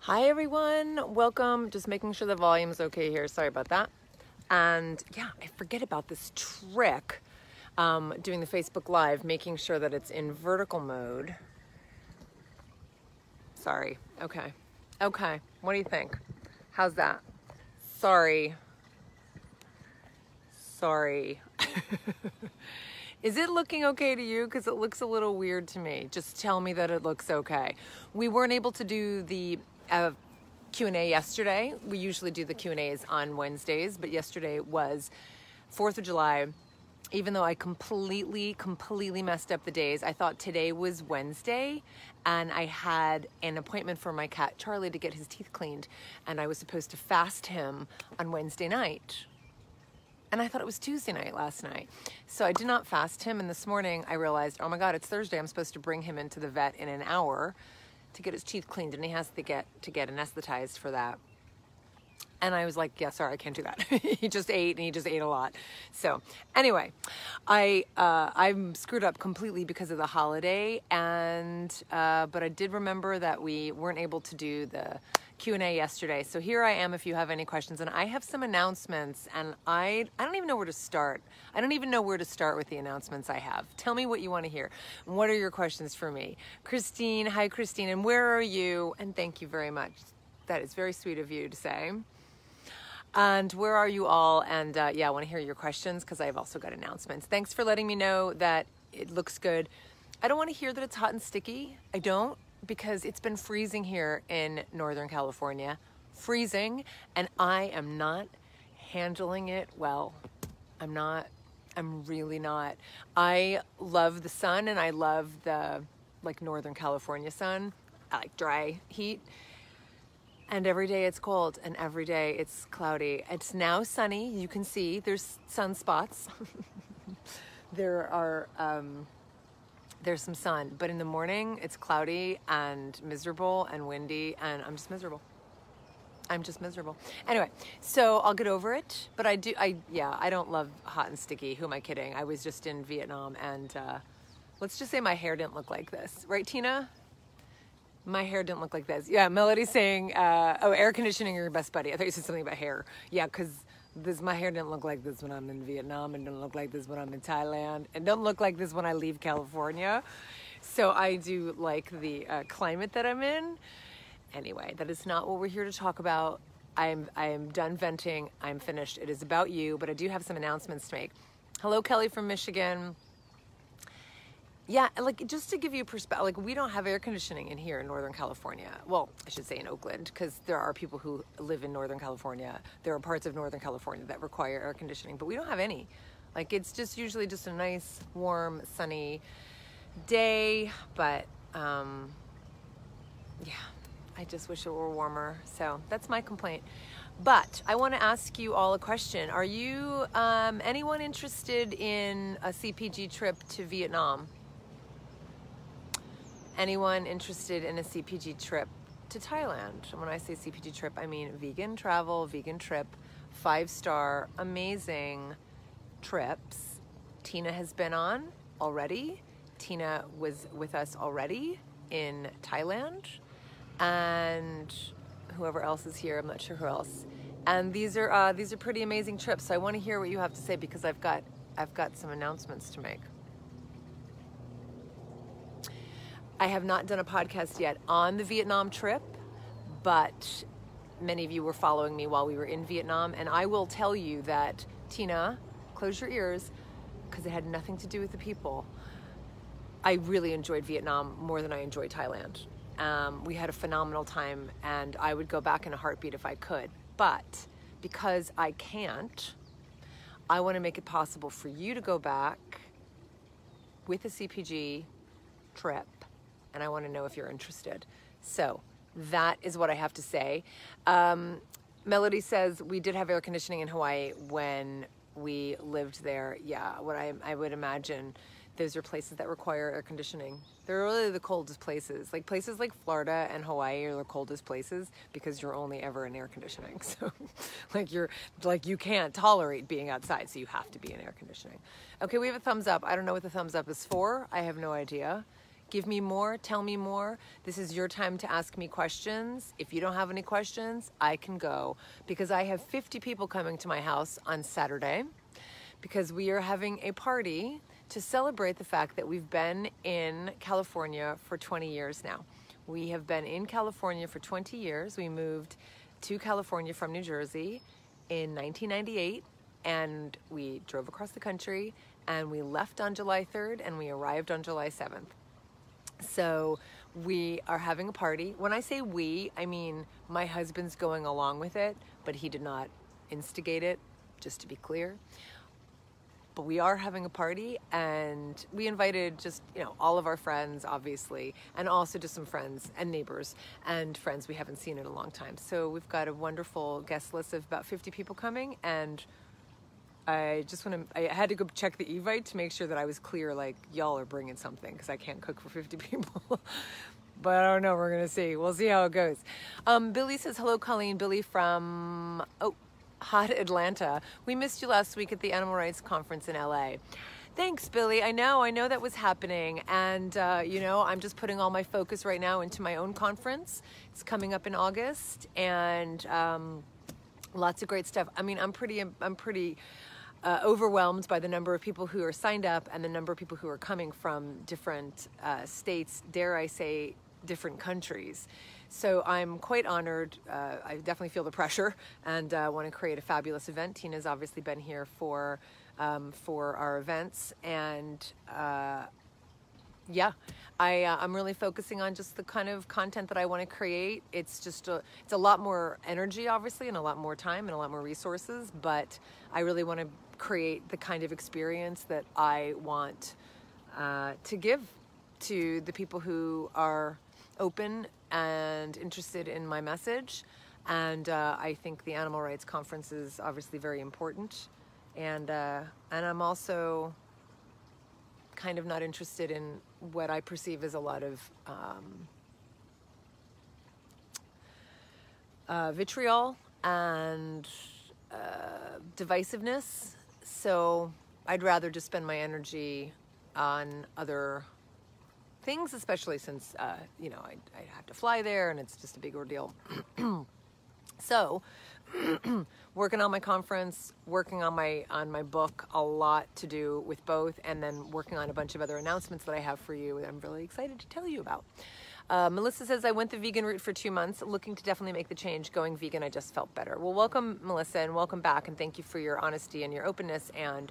Hi everyone, welcome. Just making sure the volume's okay here. Sorry about that. And yeah, I forget about this trick, doing the Facebook Live, making sure that it's in vertical mode. Sorry. Okay. What do you think? How's that? Sorry. Is it looking okay to you? Because it looks a little weird to me. Just tell me that it looks okay. We weren't able to do the Q&A yesterday. We usually do the Q&As on Wednesdays, but yesterday was 4th of July. Even though I completely messed up the days, I thought today was Wednesday, and I had an appointment for my cat Charlie to get his teeth cleaned, and I was supposed to fast him on Wednesday night. And I thought it was Tuesday night last night. So I did not fast him, and this morning I realized, oh my God, it's Thursday. I'm supposed to bring him into the vet in an hour to get his teeth cleaned, and he has to get anesthetized for that. And I was like, yeah, sorry, I can't do that. He just ate, and he just ate a lot. So anyway, I'm screwed up completely because of the holiday, and but I did remember that we weren't able to do the Q&A yesterday. So here I am if you have any questions, and I have some announcements, and I don't even know where to start. I don't even know where to start with the announcements I have. Tell me what you want to hear. What are your questions for me? Christine, hi Christine, and where are you? And thank you very much. That is very sweet of you to say. And where are you all? And yeah, I want to hear your questions because I've also got announcements. Thanks for letting me know that it looks good. I don't want to hear that it's hot and sticky. I don't, because it's been freezing here in Northern California. Freezing, and I am not handling it well. I'm really not. I love the sun, and I love the Northern California sun. I like dry heat. And every day it's cold, and every day it's cloudy. It's now sunny. You can see there's sunspots. There's some sun, but in the morning it's cloudy and miserable and windy, and I'm just miserable. Anyway, so I'll get over it, but I don't love hot and sticky. Who am I kidding? I was just in Vietnam, and let's just say my hair didn't look like this. Right, Tina? My hair didn't look like this. Yeah, Melody's saying, oh, air conditioning, your best buddy. I thought you said something about hair. Yeah, because my hair didn't look like this when I'm in Vietnam, and didn't look like this when I'm in Thailand, and don't look like this when I leave California. So I do like the climate that I'm in. Anyway, that is not what we're here to talk about. I am done venting. I'm finished. It is about you, but I do have some announcements to make. Hello, Kelly from Michigan. Yeah, just to give you perspective, we don't have air conditioning in here in Northern California. Well, I should say in Oakland, because there are people who live in Northern California. There are parts of Northern California that require air conditioning, but we don't have any. It's just usually just a nice, warm, sunny day, but yeah, I just wish it were warmer. So that's my complaint. But I want to ask you all a question. Are you, anyone interested in a CPG trip to Vietnam? Anyone interested in a CPG trip to Thailand? And when I say CPG trip, I mean vegan travel, vegan trip, 5-star, amazing trips. Tina has been on already. Tina was with us already in Thailand. And whoever else is here, I'm not sure who else. And these are pretty amazing trips. So I want to hear what you have to say, because I've got some announcements to make. I have not done a podcast yet on the Vietnam trip, but many of you were following me while we were in Vietnam, and I will tell you that, Tina, close your ears, because it had nothing to do with the people. I really enjoyed Vietnam more than I enjoyed Thailand. We had a phenomenal time, and I would go back in a heartbeat if I could, but because I can't, I want to make it possible for you to go back with a CPG trip. And I want to know if you're interested. So that is what I have to say. Melody says we did have air conditioning in Hawaii when we lived there. Yeah, I would imagine those are places that require air conditioning. They're really the coldest places. Places like Florida and Hawaii are the coldest places because you're only ever in air conditioning. So you can't tolerate being outside, so you have to be in air conditioning. Okay, we have a thumbs up. I don't know what the thumbs up is for. I have no idea. Give me more, tell me more. This is your time to ask me questions. If you don't have any questions, I can go, because I have 50 people coming to my house on Saturday, because we are having a party to celebrate the fact that we've been in California for 20 years now. We have been in California for 20 years. We moved to California from New Jersey in 1998, and we drove across the country, and we left on July 3rd, and we arrived on July 7th. So we are having a party. When I say we, I mean my husband's going along with it, but he did not instigate it, just to be clear. But we are having a party, and we invited just, all of our friends, obviously, and also just some friends and neighbors and friends we haven't seen in a long time. So we've got a wonderful guest list of about 50 people coming, and I had to go check the Evite to make sure that I was clear, like, y'all are bringing something, because I can't cook for 50 people. But I don't know, we're going to see. We'll see how it goes. Billy says, hello, Colleen. Billy from, hot Atlanta. We missed you last week at the Animal Rights Conference in LA. Thanks, Billy. I know that was happening. And, I'm just putting all my focus right now into my own conference. It's coming up in August, and lots of great stuff. I mean, I'm pretty overwhelmed by the number of people who are signed up and the number of people who are coming from different states, dare I say, different countries. So I'm quite honored. I definitely feel the pressure, and want to create a fabulous event. Tina's obviously been here for our events, and I'm really focusing on just the kind of content that I want to create. It's a lot more energy, obviously, and a lot more time and a lot more resources, but I really want to create the kind of experience that I want to give to the people who are open and interested in my message. And I think the Animal Rights Conference is obviously very important. And I'm also kind of not interested in what I perceive as a lot of vitriol and divisiveness. So I'd rather just spend my energy on other things, especially since, I have to fly there, and it's just a big ordeal. So, working on my conference, working on my book, a lot to do with both, and then working on a bunch of other announcements that I have for you that I'm really excited to tell you about. Melissa says, I went the vegan route for 2 months, looking to definitely make the change. Going vegan, I just felt better. Well, welcome, Melissa, and welcome back, and thank you for your honesty and your openness, and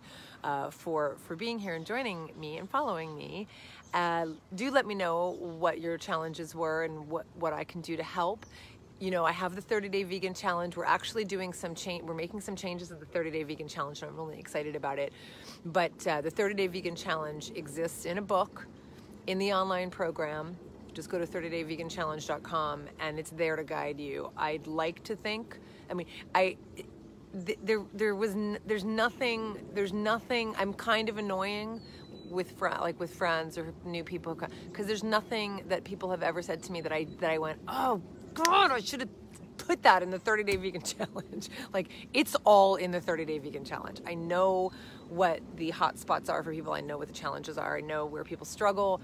for being here and joining me and following me. Do let me know what your challenges were and what I can do to help. I have the 30-day vegan challenge. We're actually doing we're making some changes to the 30-day vegan challenge, and I'm really excited about it. But the 30-day vegan challenge exists in a book, in the online program. Just go to 30dayveganchallenge.com, and it's there to guide you. I'd like to think, there's nothing, I'm kind of annoying with friends or new people, because there's nothing that people have ever said to me that I went, oh God, I should have put that in the 30-day vegan challenge. Like, it's all in the 30-day vegan challenge. I know what the hot spots are for people. I know what the challenges are. I know where people struggle,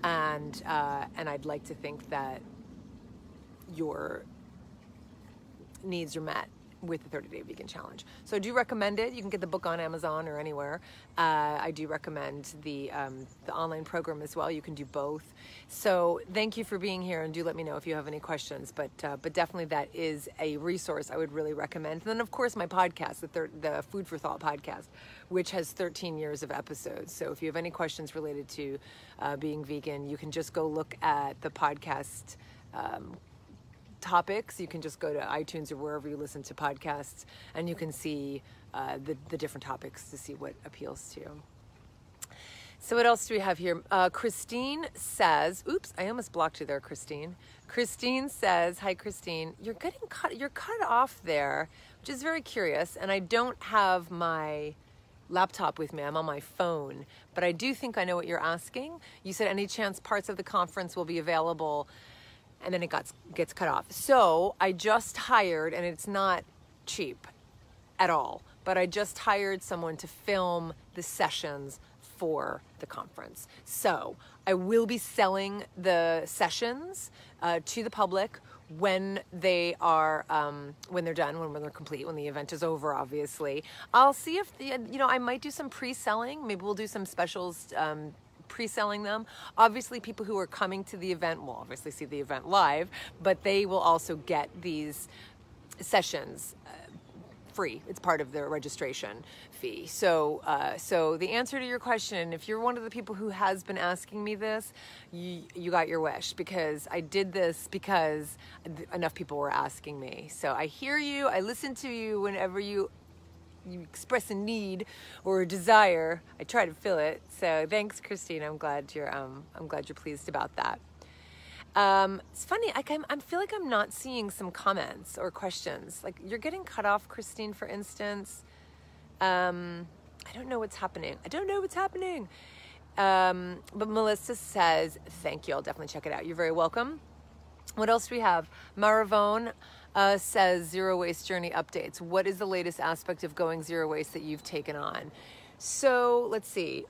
and I'd like to think that your needs are met with the 30-day vegan challenge. So I do recommend it. You can get the book on Amazon or anywhere. I do recommend the online program as well. You can do both. So thank you for being here, and do let me know if you have any questions. But definitely that is a resource I would really recommend. And then of course my podcast, the Food for Thought podcast, which has 13 years of episodes. So if you have any questions related to being vegan, you can just go look at the podcast topics. You can just go to iTunes or wherever you listen to podcasts, and you can see the different topics to see what appeals to you. So what else do we have here? Christine says, oops, I almost blocked you there, Christine. Christine says, hi, Christine, you're cut off there, which is very curious, and I don't have my laptop with me. I'm on my phone, but I do think I know what you're asking. You said, any chance parts of the conference will be available? And then it gets cut off. So I just hired, and it's not cheap at all, but I just hired someone to film the sessions for the conference. So I will be selling the sessions to the public when they are when they're done, when they're complete, when the event is over. Obviously, I'll see if I might do some pre-selling. Maybe we'll do some specials. Pre-selling them. Obviously, people who are coming to the event will obviously see the event live, but they will also get these sessions free. It's part of their registration fee. So the answer to your question, if you're one of the people who has been asking me this, you got your wish, because I did this because enough people were asking me. So I hear you. I listen to you whenever you express a need or a desire. I try to fill it. So thanks, Christine. I'm glad you're pleased about that. It's funny. I feel like I'm not seeing some comments or questions. Like, you're getting cut off, Christine, for instance. I don't know what's happening. But Melissa says, thank you. I'll definitely check it out. You're very welcome. What else do we have? Maravone says, zero waste journey updates. What is the latest aspect of going zero waste that you've taken on? So let's see.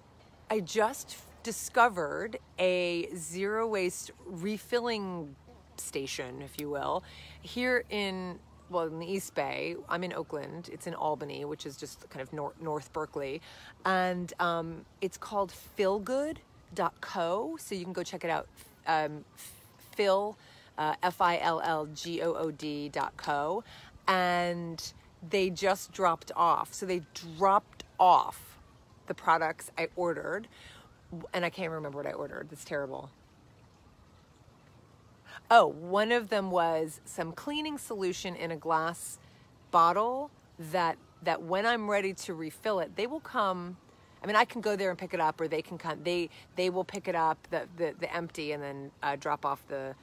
I just discovered a zero waste refilling station, if you will, here in the East Bay. I'm in Oakland. It's in Albany, which is just kind of North Berkeley. And it's called fillgood.co. So you can go check it out. FILLGOOD.co, and they just dropped off. So they dropped off the products I ordered, and I can't remember what I ordered. That's terrible. Oh, one of them was some cleaning solution in a glass bottle that when I'm ready to refill it, they will come. I mean, I can go there and pick it up, or they can come. They will pick it up, the empty, and then drop off the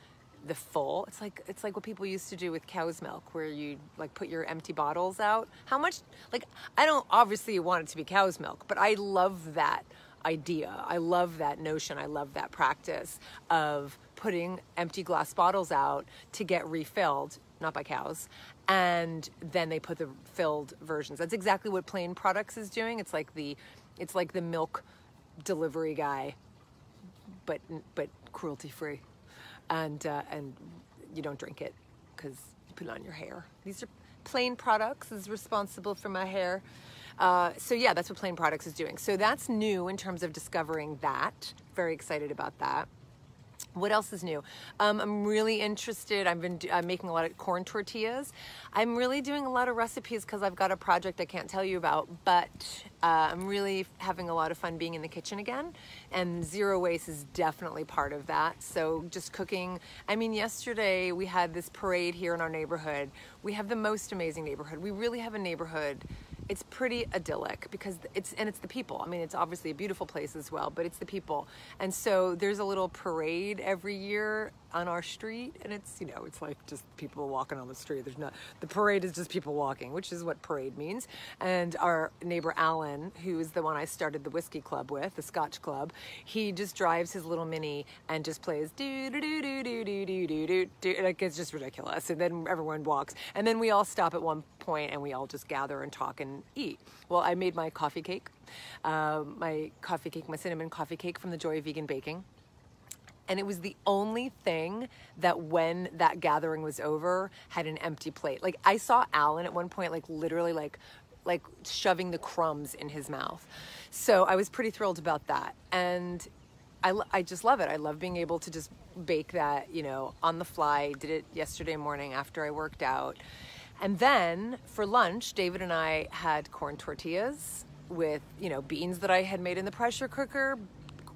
full. It's like what people used to do with cow's milk, where you like put your empty bottles out. How much, like, I don't obviously want it to be cow's milk, but I love that idea. I love that notion. I love that practice of putting empty glass bottles out to get refilled, not by cows, and then they put the filled versions. That's exactly what Plain Products is doing. It's like the milk delivery guy, but cruelty free. And you don't drink it because you put it on your hair. These are Plain Products is responsible for my hair. So yeah, that's what Plain Products is doing. So that's new in terms of discovering that. Very excited about that. What else is new? I'm really interested. I've been making a lot of corn tortillas. I'm really doing a lot of recipes because I've got a project I can't tell you about, but I'm really having a lot of fun being in the kitchen again, and zero waste is definitely part of that. So just cooking. I mean, yesterday we had this parade here in our neighborhood. We have the most amazing neighborhood. We really have a neighborhood. It's pretty idyllic because it's the people. I mean, it's obviously a beautiful place as well, but it's the people. And so there's a little parade every year on our street, and it's like just people walking on the street. The parade is just people walking, which is what parade means. And our neighbor Alan, who is the one I started the whiskey club with, the Scotch club, he just drives his little Mini and just plays do do do do do do do do do. Like, it's just ridiculous. And then everyone walks, and then we all stop at one point and we all just gather and talk and eat. Well, I made my coffee cake, my cinnamon coffee cake from the Joy of Vegan Baking. And it was the only thing that when that gathering was over had an empty plate. Like, I saw Alan at one point, like literally like shoving the crumbs in his mouth. So I was pretty thrilled about that. And I just love it. I love being able to just bake that, on the fly. Did it yesterday morning after I worked out. And then for lunch, David and I had corn tortillas with, beans that I had made in the pressure cooker,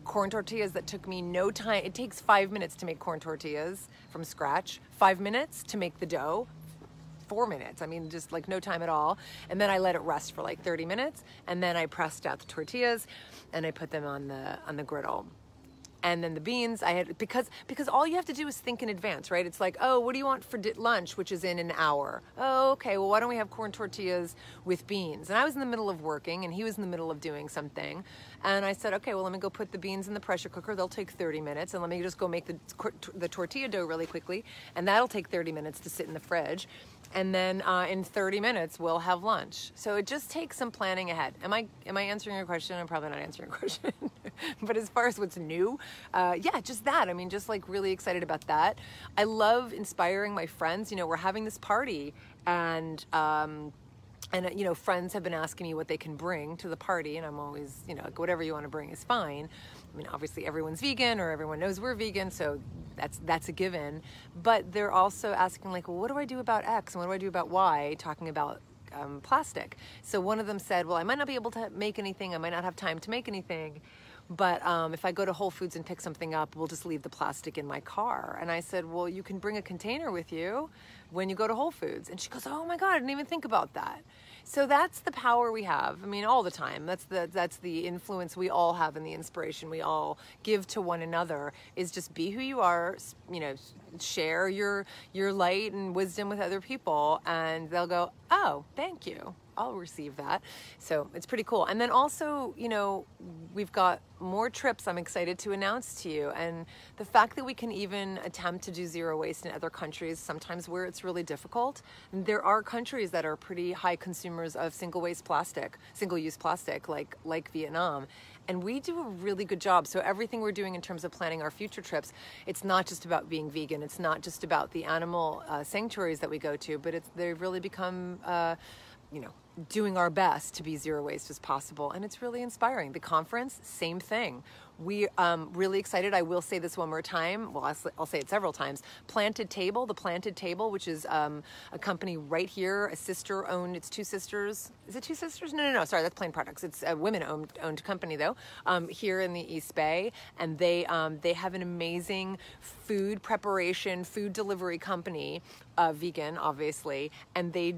corn tortillas that took me no time. It takes 5 minutes to make corn tortillas from scratch, 5 minutes to make the dough, 4 minutes. I mean, just like no time at all. And then I let it rest for like 30 minutes. And then I pressed out the tortillas and I put them on the griddle. And then the beans, I had, because all you have to do is think in advance, right? It's like, oh, what do you want for lunch, which is in an hour? Oh, okay, well, why don't we have corn tortillas with beans? And I was in the middle of working, and he was in the middle of doing something. And I said, okay, well, let me go put the beans in the pressure cooker. They'll take 30 minutes. And let me just go make the tortilla dough really quickly. And that'll take 30 minutes to sit in the fridge. And then in 30 minutes, we'll have lunch. So it just takes some planning ahead. Am I answering your question? I'm probably not answering your question. But as far as what's new, yeah, just that. I mean, just like really excited about that. I love inspiring my friends. You know, we're having this party, and you know, friends have been asking me what they can bring to the party, and I'm always, you know, like, whatever you want to bring is fine. I mean, obviously everyone's vegan, or everyone knows we're vegan, so that's a given. But they're also asking, like, well, what do I do about X and what do I do about Y? Talking about plastic. So one of them said, well, I might not be able to make anything. I might not have time to make anything. But if I go to Whole Foods and pick something up, we'll just leave the plastic in my car. And I said, well, you can bring a container with you when you go to Whole Foods. And she goes, oh my God, I didn't even think about that. So that's the power we have. I mean, all the time. That's the influence we all have, and the inspiration we all give to one another, is just be who you are, you know, share your light and wisdom with other people, and they'll go, oh, thank you. I'll receive that. So it's pretty cool. And then also, you know, we've got more trips I'm excited to announce to you. And the fact that we can even attempt to do zero waste in other countries, sometimes where it's really difficult. And there are countries that are pretty high consumers of single-use plastic, like Vietnam. And we do a really good job. So everything we're doing in terms of planning our future trips, it's not just about being vegan. It's not just about the animal sanctuaries that we go to, but they've really become, you know, doing our best to be zero waste as possible. And it's really inspiring. The conference, same thing. We really excited. I will say this one more time. Well, I'll say it several times. Planted Table, the Planted Table, which is a company right here, a sister-owned. It's two sisters. Is it two sisters? No. Sorry, that's Plain Products. It's a women-owned company though, here in the East Bay, and they have an amazing food preparation, food delivery company, vegan, obviously, and they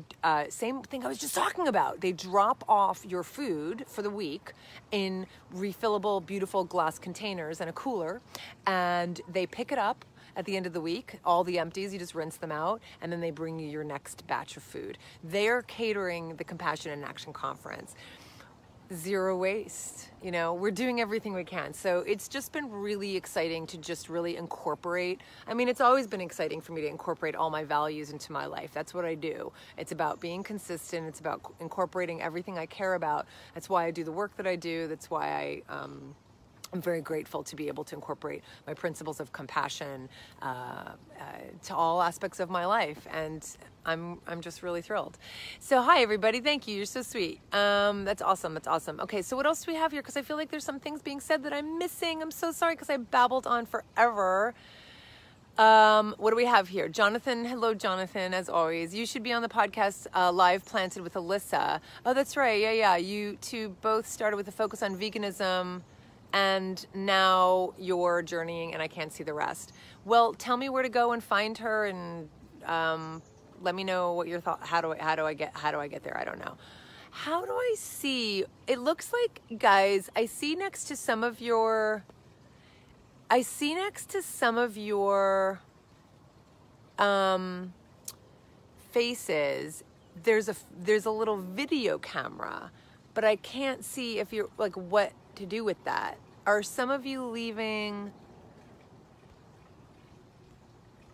same thing I was just talking about. They drop off your food for the week in refillable, beautiful glass containers and a cooler, and they pick it up at the end of the week. All the empties, you just rinse them out, and then they bring you your next batch of food. They're catering the Compassion in Action Conference. Zero waste, you know, we're doing everything we can. So it's just been really exciting to just really incorporate. I mean, it's always been exciting for me to incorporate all my values into my life. That's what I do. It's about being consistent. It's about incorporating everything I care about. That's why I do the work that I do. That's why I'm very grateful to be able to incorporate my principles of compassion to all aspects of my life, and I'm just really thrilled. So hi everybody, thank you. You're so sweet. That's awesome. That's awesome. Okay, so what else do we have here? Because I feel like there's some things being said that I'm missing. I'm so sorry because I babbled on forever. What do we have here? Jonathan, hello Jonathan, as always. You should be on the podcast live Planted with Alyssa. Oh, that's right. Yeah. You two both started with a focus on veganism, and now you're journeying, and I can't see the rest. Well, tell me where to go and find her, and let me know what your thought. How do I get there? I don't know. How do I see? It looks like, guys, I see next to some of your faces. There's a little video camera, but I can't see if you're like what to do with that. Are some of you leaving,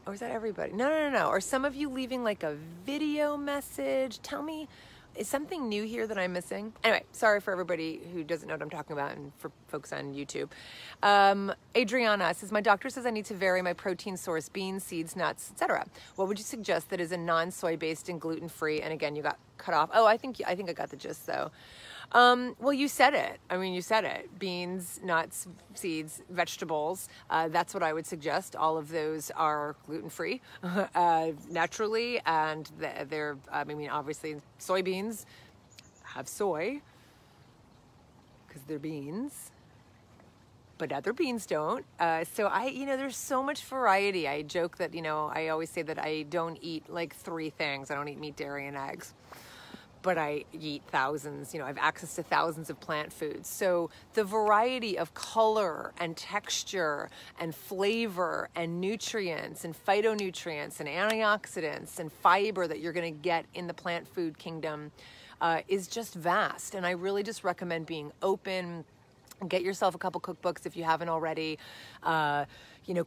or is that everybody? No. Are some of you leaving like a video message? Tell me, is something new here that I'm missing? Anyway, sorry for everybody who doesn't know what I'm talking about, and for folks on YouTube. Adriana says, my doctor says I need to vary my protein source, beans, seeds, nuts, etc. What would you suggest that is a non-soy based and gluten-free? And again, you got cut off. Oh, I think I got the gist though. Well, you said it. I mean, you said it. Beans, nuts, seeds, vegetables. That's what I would suggest. All of those are gluten-free, naturally, and they're, I mean, obviously soybeans have soy because they're beans, but other beans don't. So there's so much variety. I joke that, I always say that I don't eat like 3 things. I don't eat meat, dairy, and eggs. But I eat thousands, I have access to thousands of plant foods. So the variety of color and texture and flavor and nutrients and phytonutrients and antioxidants and fiber that you're gonna get in the plant food kingdom is just vast. And I really just recommend being open. Get yourself a couple cookbooks if you haven't already.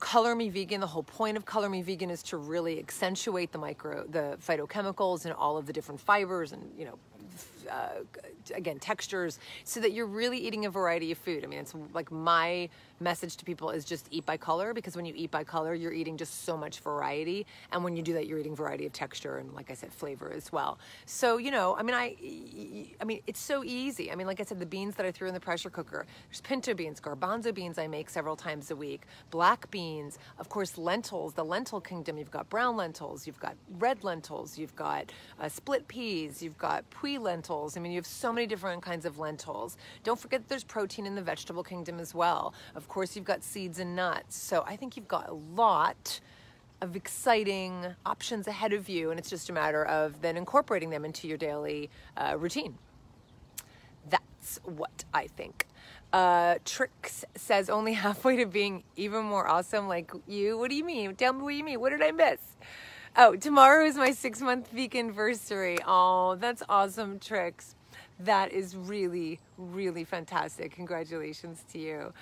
Color Me Vegan, the whole point of Color Me Vegan is to really accentuate the phytochemicals and all of the different fibers and, again, textures, so that you're really eating a variety of food. I mean, it's like my message to people is just eat by color, because when you eat by color, you're eating just so much variety. And when you do that, you're eating variety of texture and, like I said, flavor as well. So, I mean, it's so easy. I mean, like I said, the beans that I threw in the pressure cooker, there's pinto beans, garbanzo beans I make several times a week, black beans, of course, lentils, the lentil kingdom. You've got brown lentils, you've got red lentils, you've got split peas, you've got pui lentils. I mean, you have so many different kinds of lentils. Don't forget that there's protein in the vegetable kingdom as well. Of course, you've got seeds and nuts. So I think you've got a lot of exciting options ahead of you, and it's just a matter of then incorporating them into your daily routine. That's what I think. Trix says, only halfway to being even more awesome like you. What do you mean? Tell me what you mean. What did I miss? Oh, tomorrow is my 6-month veganversary. Oh, that's awesome, Trix. That is really, really fantastic. Congratulations to you.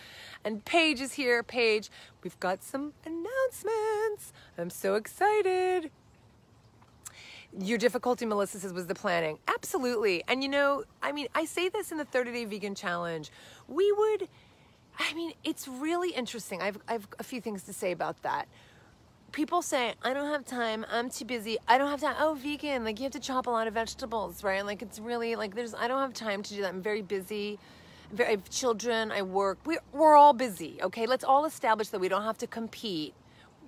And Paige is here. Paige, we've got some announcements. I'm so excited. Your difficulty, Melissa says, was the planning. Absolutely. And I say this in the 30-day vegan challenge. It's really interesting. I've a few things to say about that. People say, I don't have time, I'm too busy, I don't have time. Oh, vegan, like you have to chop a lot of vegetables, right? Like it's really like I don't have time to do that. I'm very busy. I have children, I work. We're all busy, okay? Let's all establish that we don't have to compete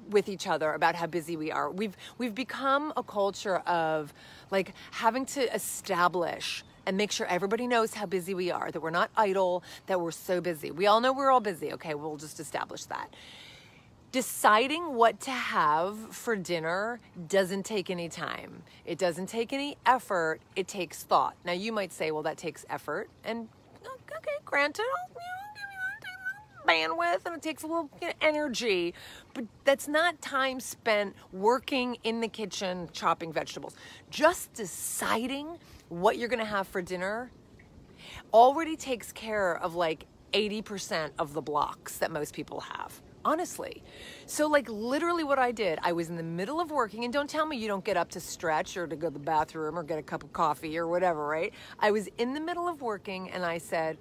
with each other about how busy we are. We've become a culture of like having to establish and make sure everybody knows how busy we are, that we're not idle, that we're so busy. We all know we're all busy, okay? We'll just establish that. Deciding what to have for dinner doesn't take any time. It doesn't take any effort. It takes thought. Now you might say, well, that takes effort, and okay, granted, I'll give you that bandwidth, and it takes a little energy, but that's not time spent working in the kitchen chopping vegetables. Just deciding what you're gonna have for dinner already takes care of like 80% of the blocks that most people have. Honestly. So like literally what I did, I was in the middle of working, and don't tell me you don't get up to stretch or to go to the bathroom or get a cup of coffee or whatever, right? I was in the middle of working, and I said,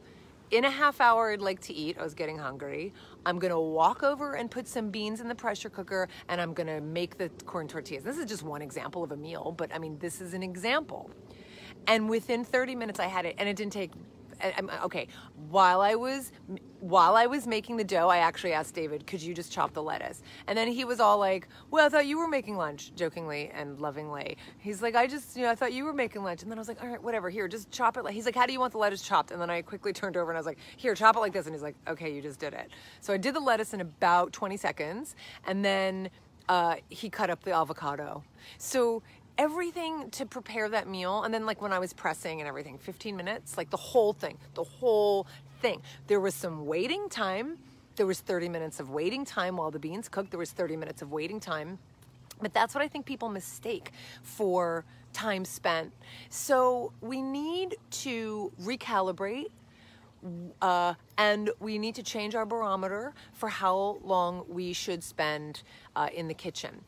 in a half hour I'd like to eat. I was getting hungry. I'm gonna walk over and put some beans in the pressure cooker, and I'm gonna make the corn tortillas. This is just one example of a meal, but I mean, this is an example. And within 30 minutes I had it, and it didn't take okay, while I was making the dough, I actually asked David, could you just chop the lettuce? And then he was all like, well, I thought you were making lunch, jokingly and lovingly. He's like, I thought you were making lunch. And then I was like, all right, whatever, here, just chop it. He's like, how do you want the lettuce chopped? And then I quickly turned over and I was like, here, chop it like this. And he's like, okay, you just did it. So I did the lettuce in about 20 seconds. And then he cut up the avocado. So everything to prepare that meal, and then like when I was pressing and everything, 15 minutes, like the whole thing. There was some waiting time. There was 30 minutes of waiting time while the beans cooked. There was 30 minutes of waiting time. But that's what I think people mistake for time spent. So we need to recalibrate, and we need to change our barometer for how long we should spend in the kitchen.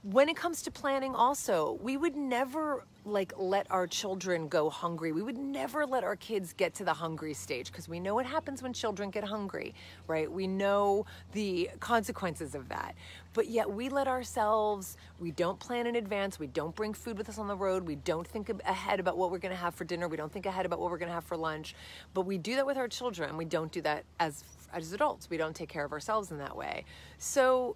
When it comes to planning also, we would never like let our children go hungry. We would never let our kids get to the hungry stage, because we know what happens when children get hungry, right? We know the consequences of that. But yet we let ourselves, we don't plan in advance, we don't bring food with us on the road, we don't think ahead about what we're gonna have for dinner, we don't think ahead about what we're gonna have for lunch, but we do that with our children, and we don't do that as adults. We don't take care of ourselves in that way. So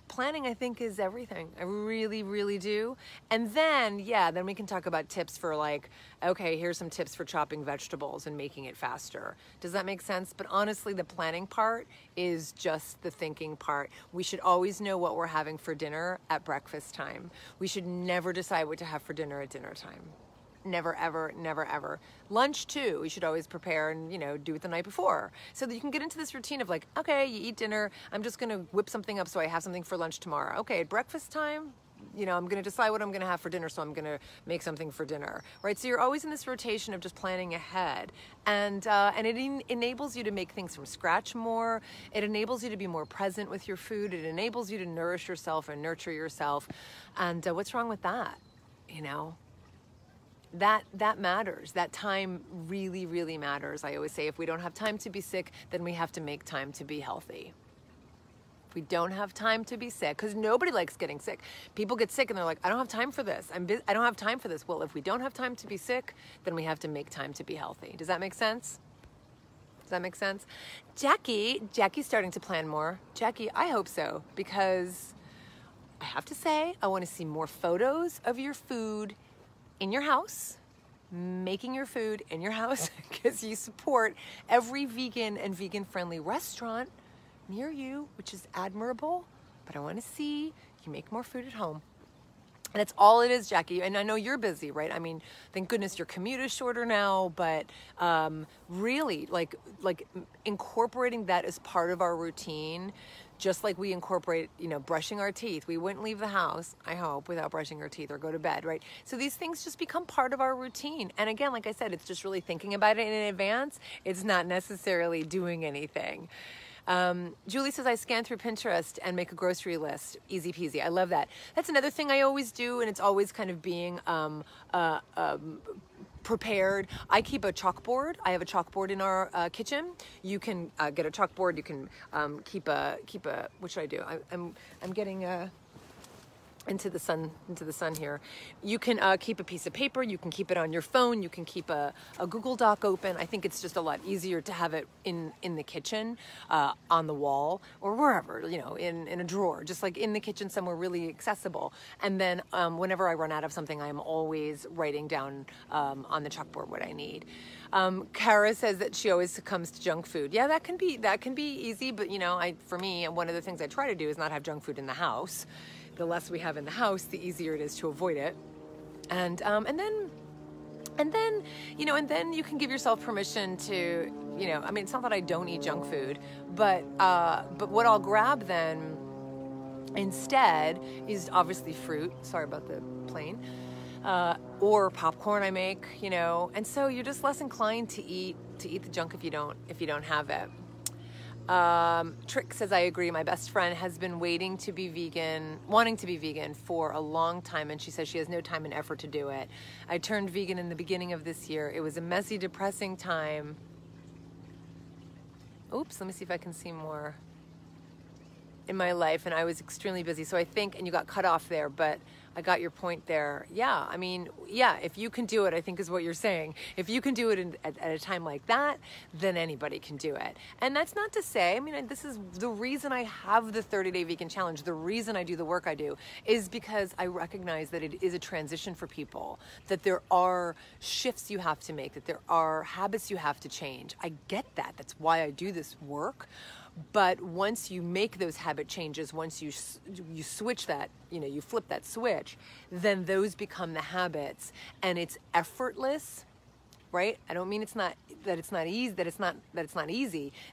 planning, I think, is everything. I really, really do. And then, then we can talk about tips for like, okay, here's some tips for chopping vegetables and making it faster. Does that make sense? But honestly, the planning part is just the thinking part. We should always know what we're having for dinner at breakfast time. We should never decide what to have for dinner at dinner time. Never, ever, never, ever. Lunch too, we should always prepare and, do it the night before, so that you can get into this routine of like, okay, you eat dinner, I'm just gonna whip something up so I have something for lunch tomorrow. Okay, at breakfast time, I'm going to decide what I'm going to have for dinner, so I'm going to make something for dinner, right? So you're always in this rotation of just planning ahead, and it enables you to make things from scratch more. It enables you to be more present with your food. It enables you to nourish yourself and nurture yourself. And what's wrong with that? That matters. That time really, really matters. I always say, if we don't have time to be sick, then we have to make time to be healthy. If we don't have time to be sick, because nobody likes getting sick. People get sick and they're like, I don't have time for this. I don't have time for this. Well, if we don't have time to be sick, then we have to make time to be healthy. Does that make sense? Does that make sense? Jackie's starting to plan more. Jackie, I hope so, because I have to say, I want to see more photos of your food in your house, making your food in your house, because you support every vegan and vegan-friendly restaurant near you, which is admirable. But I want to see you make more food at home. And that's all it is, Jackie. And I know you're busy, right? I mean, thank goodness your commute is shorter now, but really, like incorporating that as part of our routine, just like we incorporate, brushing our teeth. We wouldn't leave the house, I hope, without brushing our teeth or go to bed, right? So these things just become part of our routine. And again, like I said, it's just really thinking about it in advance. It's not necessarily doing anything. Julie says, I scan through Pinterest and make a grocery list. Easy peasy. I love that. That's another thing I always do, and it's always kind of being prepared. I keep a chalkboard. I have a chalkboard in our kitchen. You can get a chalkboard. You can keep a. What should I do? I'm getting into the sun here. You can keep a piece of paper. You can keep it on your phone. You can keep a Google Doc open. I think it's just a lot easier to have it in the kitchen, on the wall, or wherever, in a drawer, just like in the kitchen somewhere really accessible. And then whenever I run out of something, I'm always writing down on the chalkboard what I need. Kara says that she always succumbs to junk food. Yeah, that can be easy, but for me, one of the things I try to do is not have junk food in the house. The less we have in the house, the easier it is to avoid it. And then you can give yourself permission to, it's not that I don't eat junk food, but what I'll grab then instead is obviously fruit. Sorry about the plane. Or popcorn I make, and so you're just less inclined to eat the junk if you don't have it. Trick says, I agree. My best friend has been wanting to be vegan for a long time, and she says she has no time and effort to do it. I turned vegan in the beginning of this year. It was a messy, depressing time. Oops, let me see if I can see more in my life, and I was extremely busy. So I think, and you got cut off there, but I got your point there. Yeah, if you can do it, I think is what you're saying. If you can do it at a time like that, then anybody can do it. And that's not to say, this is the reason I have the 30-day vegan challenge. The reason I do the work I do is because I recognize that it is a transition for people, that there are shifts you have to make, that there are habits you have to change. I get that. That's why I do this work. But once you make those habit changes, once you switch that, you flip that switch, then those become the habits, and it's effortless, right? I don't mean it's not easy,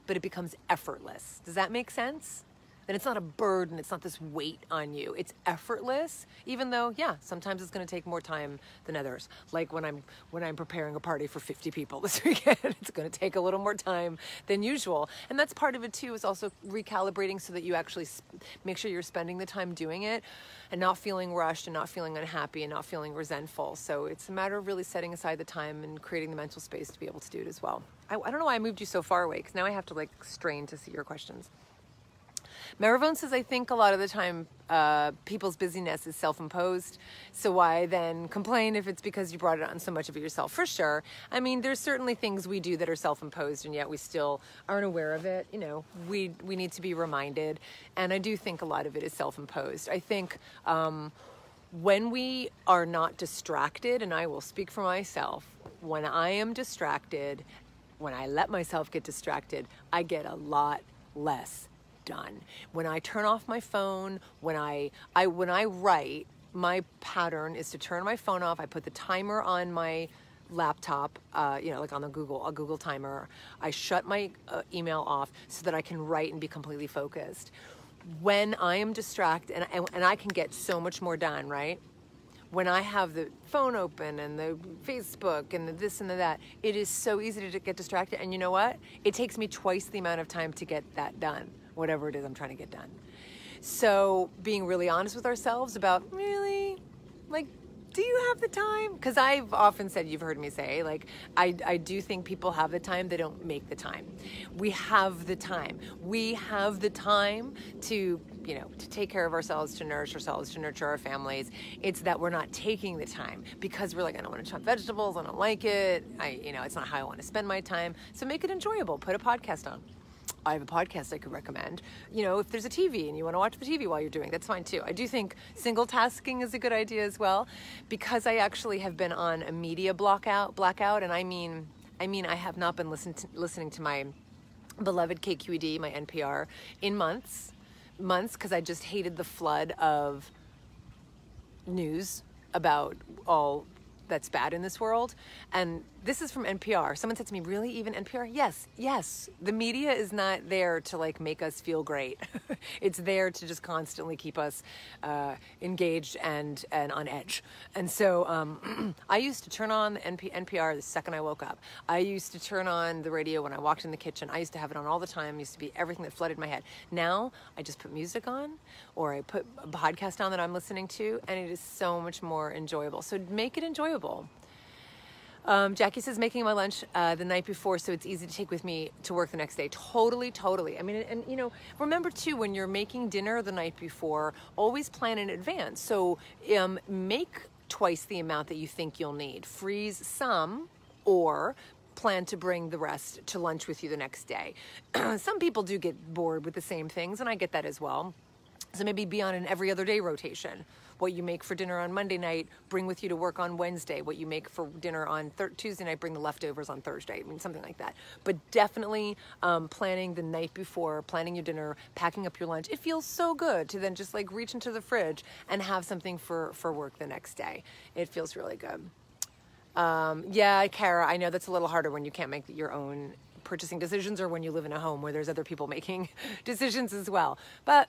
but it becomes effortless. Does that make sense? Then it's not a burden, it's not this weight on you. It's effortless, even though, sometimes it's gonna take more time than others. Like when I'm preparing a party for 50 people this weekend, it's gonna take a little more time than usual. And that's part of it too, is also recalibrating so that you actually make sure you're spending the time doing it and not feeling rushed and not feeling unhappy and not feeling resentful. So it's a matter of really setting aside the time and creating the mental space to be able to do it as well. I don't know why I moved you so far away, because now I have to strain to see your questions. Maravone says, I think a lot of the time people's busyness is self-imposed, so why then complain if it's because you brought it on so much of it yourself? For sure. There's certainly things we do that are self-imposed, and yet we still aren't aware of it. We need to be reminded, and I do think a lot of it is self-imposed. I think when we are not distracted, and I will speak for myself, when I am distracted, when I let myself get distracted, I get a lot less done. When I turn off my phone, when I write, my pattern is to turn my phone off. I put the timer on my laptop, like on a Google timer. I shut my email off so that I can write and be completely focused. when I am distracted, and I can get so much more done, right? When I have the phone open and the Facebook and the this and the that, it is so easy to get distracted. And you know what? It takes me twice the amount of time to get that done, whatever it is I'm trying to get done. So being really honest with ourselves about, really, like, do you have the time? Because I've often said, you've heard me say, like, I do think people have the time, they don't make the time. We have the time. We have the time to, to take care of ourselves, to nourish ourselves, to nurture our families. It's that we're not taking the time because we're like, I don't want to chop vegetables, I don't like it, it's not how I want to spend my time. So make it enjoyable. Put a podcast on. I have a podcast I could recommend. If there's a TV and you want to watch the TV while you're doing, that's fine too. I do think single tasking is a good idea as well, because I actually have been on a media blackout, and I mean I have not been listening to my beloved KQED, my NPR, in months, because I just hated the flood of news about all that's bad in this world. And this is from NPR. Someone said to me, really, even NPR? Yes. The media is not there to like make us feel great. It's there to just constantly keep us engaged and on edge. And so I used to turn on the NPR the second I woke up. I used to turn on the radio when I walked in the kitchen. I used to have it on all the time. It used to be everything that flooded my head. Now I just put music on, or I put a podcast on that I'm listening to, and it is so much more enjoyable. So make it enjoyable. Jackie says, making my lunch the night before so it's easy to take with me to work the next day. Totally. I mean, and remember too, when you're making dinner the night before, always plan in advance. So make twice the amount that you think you'll need. Freeze some, or plan to bring the rest to lunch with you the next day. Some people do get bored with the same things, and I get that as well. So maybe be on an every other day rotation. What you make for dinner on Monday night, bring with you to work on Wednesday. What you make for dinner on Tuesday night, bring the leftovers on Thursday. I mean, something like that. But definitely planning the night before, planning your dinner, packing up your lunch. It feels so good to then just like reach into the fridge and have something for work the next day. It feels really good. Yeah, Kara, I know that's a little harder when you can't make your own purchasing decisions, or when you live in a home where there's other people making decisions as well. But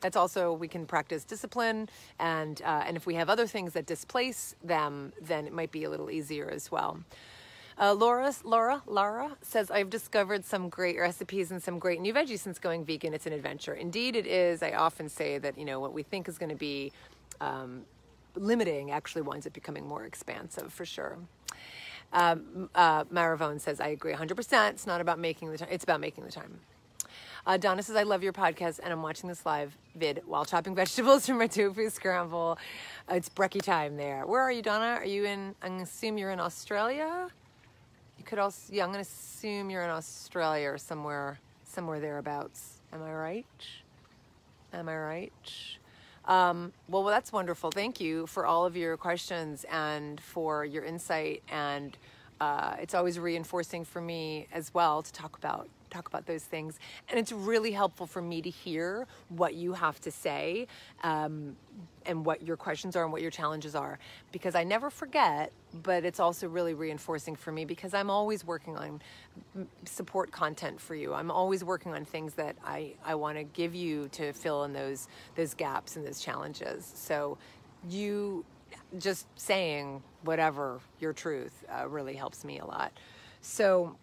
that's also, we can practice discipline, and if we have other things that displace them, then it might be a little easier as well. Laura says, I've discovered some great recipes and some great new veggies since going vegan. It's an adventure. Indeed it is. I often say that what we think is going to be limiting actually winds up becoming more expansive, for sure. Maravone says, I agree 100%. It's not about making the time. It's about making the time. Donna says, I love your podcast, and I'm watching this live vid while chopping vegetables for my tofu scramble. It's brekkie time there. Where are you, Donna? Are you in, I'm going to assume you're in Australia? You could also, yeah, I'm going to assume you're in Australia or somewhere thereabouts. Am I right? Well, that's wonderful. Thank you for all of your questions and for your insight. And it's always reinforcing for me as well to talk about those things. And it's really helpful for me to hear what you have to say, and what your questions are and what your challenges are, because I never forget, but it's also really reinforcing for me, because I'm always working on support content for you. I'm always working on things that I want to give you to fill in those gaps and those challenges. So you just saying whatever your truth really helps me a lot. So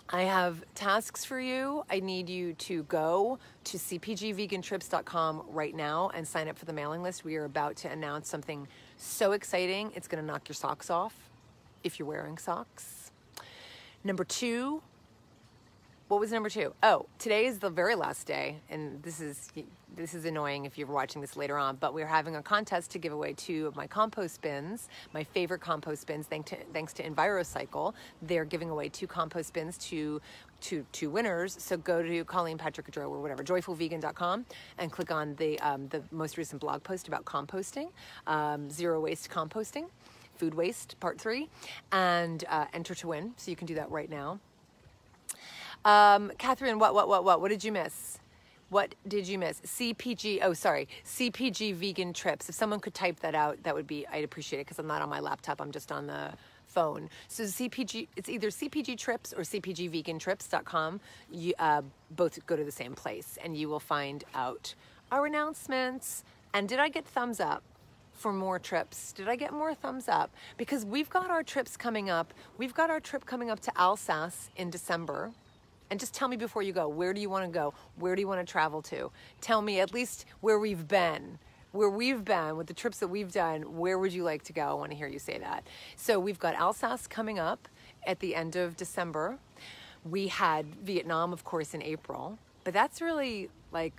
I have tasks for you. I need you to go to cpgvegantrips.com right now and sign up for the mailing list. We are about to announce something so exciting. It's going to knock your socks off if you're wearing socks. Number 2. What was number 2? Oh, today is the very last day, and this is annoying if you're watching this later on, but we're having a contest to give away 2 of my compost bins, my favorite compost bins, thanks to EnviroCycle. They're giving away 2 compost bins to 2 winners. So go to Colleen Patrick-Goudreau or whatever, joyfulvegan.com, and click on the most recent blog post about composting, zero waste composting, food waste, part 3, and enter to win. So you can do that right now. Catherine, what did you miss? What did you miss? CPG, oh, sorry, CPG vegan trips. If someone could type that out, that would be, I'd appreciate it because I'm not on my laptop. I'm just on the phone. So CPG, it's either CPG trips or CPGvegantrips.com. You both go to the same place and you will find out our announcements. And did I get thumbs up for more trips? Did I get more thumbs up? Because we've got our trips coming up. We've got our trip coming up to Alsace in December. And just tell me before you go, where do you want to go? Where do you want to travel to? Tell me at least where we've been. Where we've been with the trips that we've done, where would you like to go? I want to hear you say that. So we've got Alsace coming up at the end of December. We had Vietnam, of course, in April. But that's really like,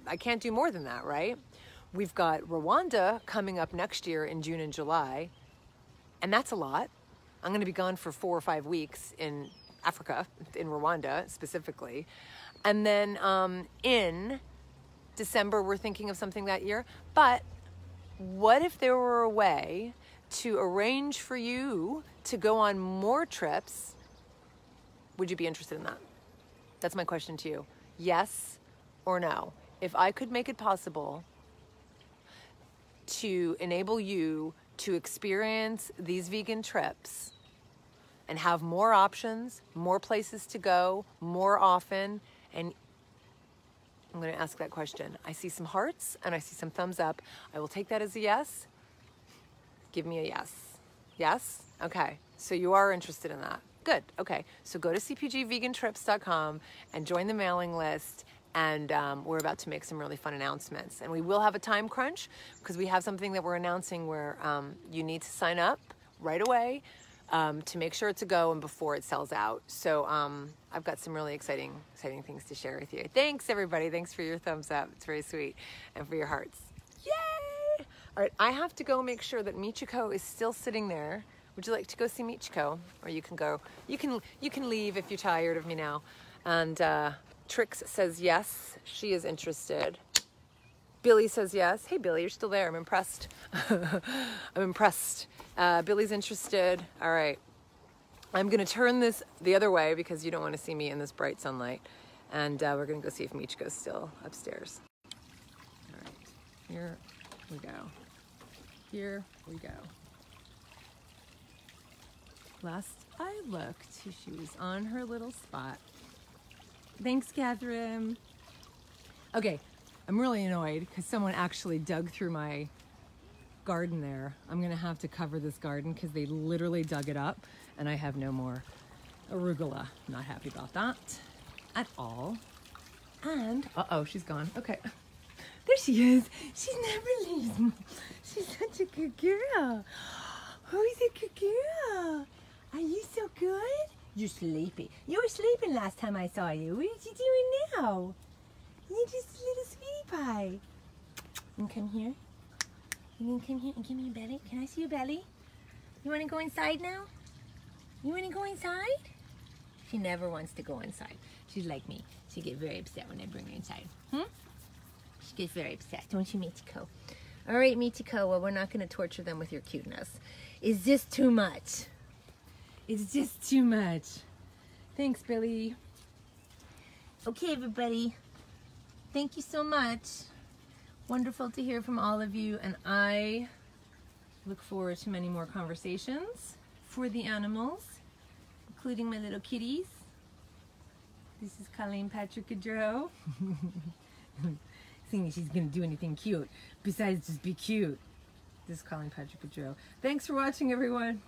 I can't do more than that, right? We've got Rwanda coming up next year in June and July. And that's a lot. I'm going to be gone for 4 or 5 weeks in Africa, in Rwanda specifically. And then in December, we're thinking of something that year. But what if there were a way to arrange for you to go on more trips? Would you be interested in that? That's my question to you. Yes or no? If I could make it possible to enable you to experience these vegan trips and have more options, more places to go, more often, and I'm going to ask that question. I see some hearts and I see some thumbs up. I will take that as a yes. Give me a yes. Yes? Okay. So you are interested in that. Good. Okay. So go to cpgvegantrips.com and join the mailing list. And we're about to make some really fun announcements. And we will have a time crunch because we have something that we're announcing where you need to sign up right away to make sure it's a go and before it sells out. So I've got some really exciting things to share with you. Thanks, everybody. Thanks for your thumbs up. It's very sweet. And for your hearts. Yay! All right, I have to go make sure that Michiko is still sitting there. Would you like to go see Michiko? Or you can go. You can leave if you're tired of me now. And Trix says yes, she is interested. Billy says yes. Hey, Billy, you're still there. I'm impressed. I'm impressed. Billy's interested. All right. I'm going to turn this the other way because you don't want to see me in this bright sunlight. And we're going to go see if Michiko's still upstairs. All right. Here we go. Here we go. Last I looked, she was on her little spot. Thanks, Catherine. Okay. I'm really annoyed because someone actually dug through my garden there. I'm gonna have to cover this garden because they literally dug it up and I have no more arugula. I'm not happy about that at all. And, uh-oh, she's gone. Okay. There she is. She never leaves me. She's such a good girl. Who's a good girl? Are you so good? You're sleepy. You were sleeping last time I saw you. What are you doing now? You're just a little sweetie pie. You can come here. You can come here and give me your belly. Can I see your belly? You want to go inside now? You want to go inside? She never wants to go inside. She's like me. She gets very upset when I bring her inside. She gets very upset, don't you, Michiko? All right, Michiko, well, we're not going to torture them with your cuteness. It's just too much. It's just too much. Thanks, Billy. Okay, everybody. Thank you so much. Wonderful to hear from all of you, and I look forward to many more conversations for the animals, including my little kitties. This is Colleen Patrick-Goudreau. Thinking she's gonna do anything cute besides just be cute. This is Colleen Patrick-Goudreau. Thanks for watching, everyone.